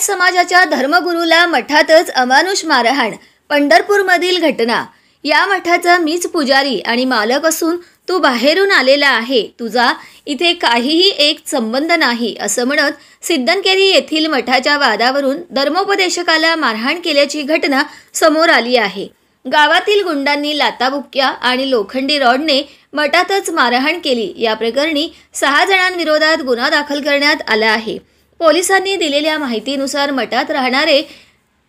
लिंगायत समाजाच्या धर्मगुरूला मठातच अमानुष मारहाण। पंढरपूरमधील घटना। या मठाचा मीच पुजारी आणि मालक असून तू बाहेरून आलेला आहे, तुझा इथे काहीही एक संबंध नाही असं म्हणत सिद्धनकेरी येथील मठाच्या वादावरून धर्मोपदेशकाला मारहाण केल्याची घटना समोर आली आहे। गावातील गुंडांनी लाताबुक्क्या आणि लोखंडी रॉडने मठातच मारहाण केली। या प्रकरणी 6 जणांविरोधात गुन्हा दाखल करण्यात आला आहे। पोलिसांनी दिलेल्या माहितीनुसार मठात राहणारे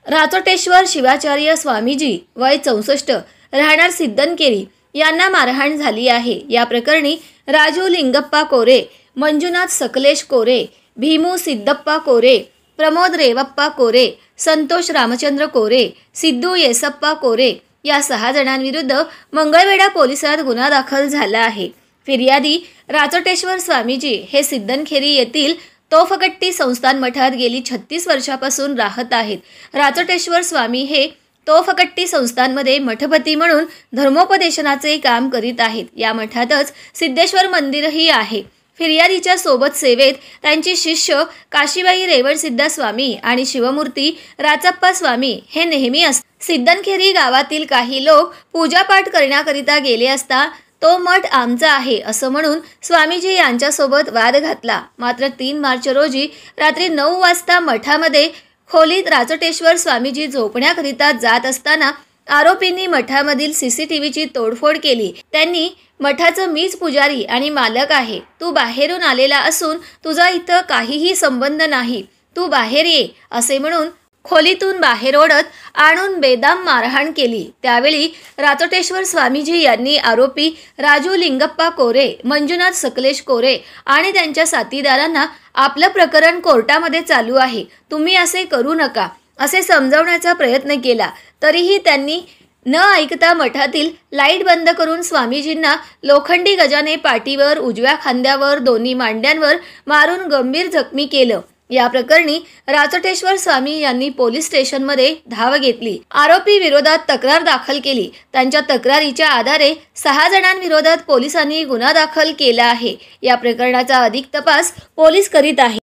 राचोटेश्वर शिवाचार्य स्वामीजी वय 64 राहणार सिद्धनकेरी यांना मारहाण झाली आहे। या प्रकरणी राजू लिंगप्पा कोरे, मंजुनाथ सकलेश कोरे, भीमू सिद्धप्पा कोरे, प्रमोद रेवप्पा कोरे, संतोष रामचंद्र कोरे, सिद्धू येसप्पा कोरे या 6 जणांविरुद्ध मंगळवेढा पोलिसात गुन्हा दाखल झाला आहे। फिर्यादी राचोटेश्वर स्वामीजी हे सिद्धनकेरी येथील तोफकट्टी संस्थान मठात गेली 36 वर्षापासून राहत आहेत। राचोटेश्वर स्वामी हे तोफकट्टी संस्थांमध्ये मठपती म्हणून धर्मोपदेशनाचे काम करीत आहेत। या मठातच सिद्धेश्वर मंदिरही आहे। फिर्यादीच्या सोबत सेवेत त्यांची शिष्य काशीबाई रेवणसिद्धा स्वामी आणि शिवमूर्ती राचप्पा स्वामी हे नेहमी असतात। सिद्धनकेरी गावातील काही लोक पूजापाठ करण्याकरिता गेले असता तो मठ आमचा आहे असं म्हणून स्वामीजी यांच्यासोबत वाद घातला। मात्र 3 मार्च रोजी रात्री 9 वाजता मठामध्ये खोलीत राचोटेश्वर स्वामीजी झोपण्याकरिता जात असताना आरोपींनी मठामधील सीसीटीव्हीची तोडफोड केली। त्यांनी मठाचं मीच पुजारी आणि मालक आहे, तू बाहेरून आलेला असून तुझा इथं काहीही संबंध नाही, तू बाहेर ये असे म्हणून खोलीतून बाहेर ओढत आणून बेदम मारहाण केली। त्यावेळी राचोटेश्वर स्वामीजी यांनी आरोपी राजू लिंगप्पा कोरे, मंजुनाथ सकलेश कोरे आणि त्यांच्या साथीदारांना आपलं प्रकरण कोर्टामध्ये चालू आहे, तुम्ही असे करू नका असे समजावण्याचा प्रयत्न केला। तरीही त्यांनी न ऐकता मठातील लाईट बंद करून स्वामीजींना लोखंडी गजाने पाठीवर, उजव्या खांद्यावर, दोन्ही मांड्यांवर मारून गंभीर जखमी केलं। या प्रकरणी राचोटेश्वर स्वामी यांनी पोलीस स्टेशनमध्ये धाव घेतली। आरोपी विरोधात तक्रार दाखल केली। त्यांच्या तक्रारीच्या आधारे 6 जणांविरोधात पोलिसांनी गुन्हा दाखल केला आहे। या प्रकरणाचा अधिक तपास पोलीस करीत आहेत।